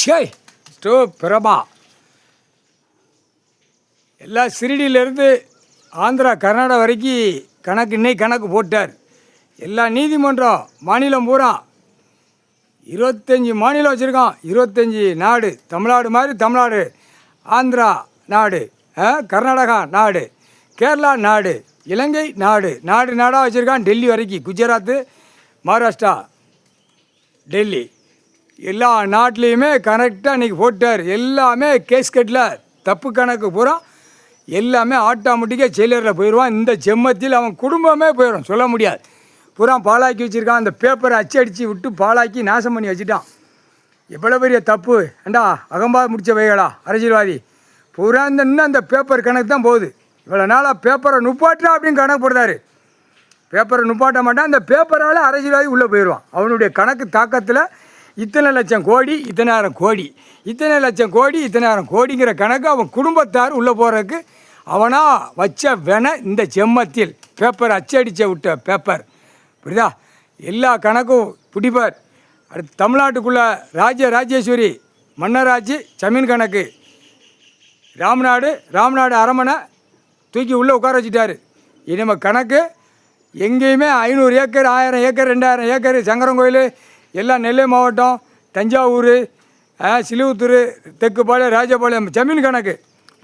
ஷே ஸ்டோ பிரபா எல்லா சிறிடியிலேருந்து ஆந்திரா கர்நாடகா வரைக்கும் இன்னைக்கு கணக்கு போட்டார். எல்லா நீதிமன்றம் மாநிலம் பூரா 25 மாநிலம் வச்சுருக்கான். 25 நாடு, தமிழ்நாடு மாதிரி தமிழ்நாடு, ஆந்திரா நாடு, கர்நாடகா நாடு, கேரளா நாடு, இலங்கை நாடு, நாடாக வச்சுருக்கான். டெல்லி வரைக்கும், குஜராத்து, மகாராஷ்டிரா, டெல்லி எல்லா நாட்டிலையுமே கரெக்டாக இன்றைக்கி போட்டார். எல்லாமே கேஸ்கட்டில் தப்பு கணக்கு பூரா எல்லாமே ஆட்டோமேட்டிக்காக செயலரில் போயிடுவான். இந்த செம்மத்தில் அவன் குடும்பமே போயிடும், சொல்ல முடியாது. பூரா பாலாக்கி வச்சுருக்கான். அந்த பேப்பரை அச்சடித்து விட்டு பாலாக்கி நாசம் பண்ணி வச்சுட்டான். எவ்வளோ பெரிய தப்பு ஏண்டா, அகம்பா முடித்த வைகளா அரசியல்வாதி. பூரா இன்னும் அந்த பேப்பர் கணக்கு தான் போகுது. இவ்வளோ நாளாக பேப்பரை நுப்பாட்டா அப்படின்னு கணக்கு போடுறாரு. பேப்பரை நுப்பாட்ட மாட்டான். அந்த பேப்பரால் அரசியல்வாதி உள்ளே போயிடுவான். அவனுடைய கணக்கு தாக்கத்தில் இத்தனை லட்சம் கோடி, இத்தனாயிரம் கோடி, இத்தனை லட்சம் கோடி, இத்தனாயிரம் கோடிங்கிற கணக்கு அவன் குடும்பத்தார் உள்ளே போகிறதுக்கு அவனாக வச்ச இந்த செம்மத்தில் பேப்பர் அச்சடித்த விட்ட பேப்பர் புரியுதா. எல்லா கணக்கும் பிடிப்பார். அடுத்து தமிழ்நாட்டுக்குள்ளே ராஜேஸ்வரி மன்னராட்சி ஜமீன் கணக்கு ராம்நாடு அரமனை தூக்கி உள்ளே உட்கார வச்சுட்டார். இனிமே கணக்கு எங்கேயுமே 500 ஏக்கர், 1000 ஏக்கர், 2000 ஏக்கர், சங்கரங்கோயில் எல்லாம் நெல்லை மாவட்டம், தஞ்சாவூர், சிலுவத்தூர், தெக்குப்பாளையம், ராஜபாளையம் ஜமீன் கணக்கு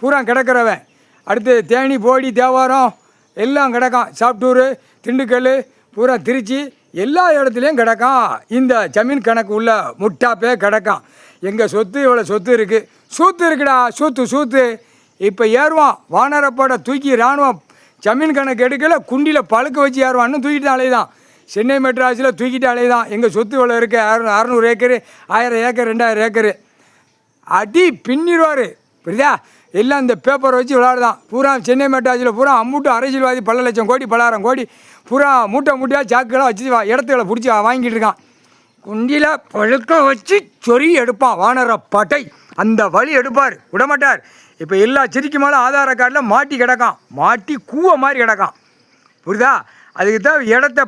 பூரா கிடக்கிறவன். அடுத்து தேனி, போடி, தேவாரம் எல்லாம் கிடக்கான். சாப்டூர், திண்டுக்கல், பூரா திருச்சி எல்லா இடத்துலையும் கிடக்கான். இந்த ஜமீன் கணக்கு உள்ள முட்டாப்பே கிடக்கான். எங்கள் சொத்து இவ்வளோ சொத்து இருக்குது, சூத்து இருக்குடா, சூத்து இப்போ ஏறுவான். வானரப்பட தூக்கி இராணுவம் ஜமீன் கணக்கு எடுக்கல, குண்டியில் பழுக்க வச்சு ஏறுவான்னு தூக்கிட்டு அலைதான். சென்னை மெட்ராஸில் தூக்கிட்டு அலைதான். எங்கள் சொத்து இவ்வளோ இருக்குது, 600 ஏக்கரு, 1000 ஏக்கர், 2000 ஏக்கரு அடி பின்னிடுவார் புரியுதா. எல்லாம் இந்த பேப்பரை வச்சு விளையாடுதான். பூரா சென்னை மெட்ராஸில் பூரா அம்மூட்டு அரசியல்வாதி பல லட்சம் கோடி, பலாயிரம் கோடி பூரா மூட்டையாக சாக்குகளாக வச்சு இடத்துல பிடிச்சி வாங்கிட்டு இருக்கான். குண்டியில் பழுக்க வச்சு சொறி எடுப்பான் வானரப்பாட்டை. அந்த வழி எடுப்பார், விடமாட்டார். இப்போ எல்லா சிரிக்கு மேலே ஆதார கார்டில் மாட்டி கிடக்கான். மாட்டி கூவ மாதிரி கிடக்கான் புரியுதா. அதுக்கு தான் இடத்த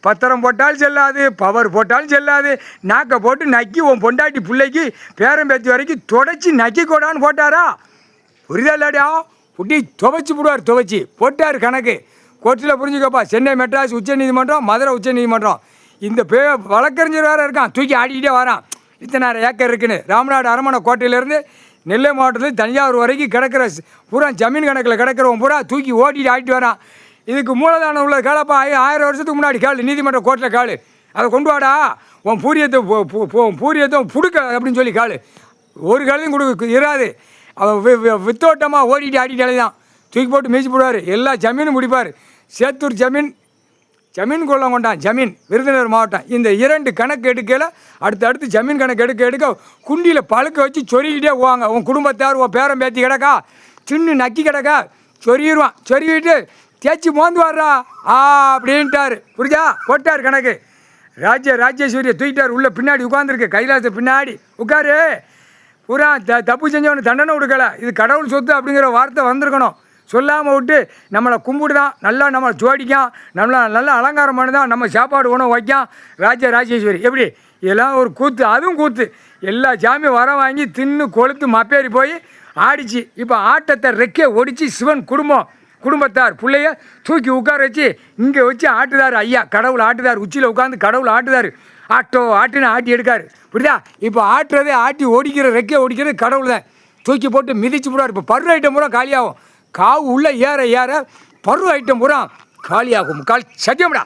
பத்திரம் போட்டாலும் செல்லாது, பவர் போட்டாலும் செல்லாது. நாக்கை போட்டு நக்கி உன் பொண்டாட்டி பிள்ளைக்கு பேரம்பேத்தி வரைக்கும் தொடச்சி நக்கி கொடான்னு போட்டாரா புரியுதா இல்லாடியா. புட்டி துவைச்சி போட்டார் கணக்கு. கோர்ட்டில் புரிஞ்சுக்கப்பா. சென்னை மெட்ராஸ் உச்சநீதிமன்றம், மதுரை உச்சநீதிமன்றம். இந்த வழக்கறிஞர் வேறு இருக்கான், தூக்கி ஆடிக்கிட்டே வரான். இத்தனை ஏக்கர் இருக்குன்னு. ராம்நாடு அரமனை கோட்டையிலேருந்து நெல்லை மாவட்டத்தில் தஞ்சாவூர் வரைக்கும் கிடக்கிற பூரா ஜமீன் கணக்கில் கிடக்கிறவன் பூரா தூக்கி ஓட்டிட்டு ஆடிட்டு வரான். இதுக்கு மூலதானம் உள்ள கேளப்பா. 1000 வருஷத்துக்கு முன்னாடி கேளு, நீதிமன்ற கோர்ட்டில் கேளு. அதை கொண்டு வாடா, உன் பூரியத்தை புடுக்க அப்படின்னு சொல்லி கேளு. ஒரு கேளையும் கொடுக்க இராது. அவன் வித்தோட்டமாக ஓடிட்டு ஆடிட்டாலே தான் தூக்கி போட்டு மீச்சு போடுவார். எல்லா ஜமீனும் முடிப்பார். சேத்தூர் ஜமீன் கொள்ளம் கொண்டான். ஜமீன் விருதுநகர் மாவட்டம். இந்த 2 கணக்கு எடுக்கல. அடுத்து ஜமீன் கணக்கு எடுக்க குண்டியில் பழுக்க வச்சு சொருகிட்டே போவாங்க. உன் குடும்பத்தார், உன் பேரம் பேத்தி கிடக்கா, சின்ன நக்கி கிடக்கா, சொருகிடுவான். சொருகிட்டு தேய்ச்சி மோந்து வர்றா அப்படின்ட்டார் புரிஞ்சா. போட்டார் கணக்கு. ராஜேஸ்வரியை தூக்கிட்டார். உள்ள பின்னாடி உட்காந்துருக்கு, கைலாச பின்னாடி உட்காரு. பூரா தப்பு செஞ்சவனு தண்டனை கொடுக்கல. இது கடவுள் சொத்து அப்படிங்கிற வார்த்தை வந்திருக்கணும். சொல்லாமல் விட்டு நம்மளை கும்பிடுதான், நல்லா நம்மளை ஜோடிக்கான், நல்லா அலங்காரம் பண்ணுதான், நம்ம சாப்பாடு உணவு வைக்கான். ராஜேஸ்வரி எப்படி இதெல்லாம் ஒரு கூத்து. அதுவும் கூத்து. எல்லா சாமியும் வர வாங்கி தின்னு கொளுத்து மப்பேறி போய் ஆடிச்சு. இப்போ ஆட்டத்தை ரெக்கே ஒடிச்சு சிவன் குடும்பத்தார் பிள்ளைய தூக்கி உட்கார வச்சு இங்கே வச்சு ஆட்டுதார். ஐயா கடவுள் ஆட்டுதார். உச்சியில் உட்காந்து கடவுள் ஆட்டுதார். ஆட்டுன்னு ஆட்டி எடுக்காரு புரியுதா. இப்போ ஆட்டுறதே ஆட்டி ரெக்கே ஒடிக்கிறது கடவுள் தான். தூக்கி போட்டு மிதிச்சு போடுவார். இப்போ பரு ஐட்டம் பூரா காலியாகும். காவு உள்ளே ஏற பரு ஐட்டம் பூரா காலியாகும். சத்தியம்டா.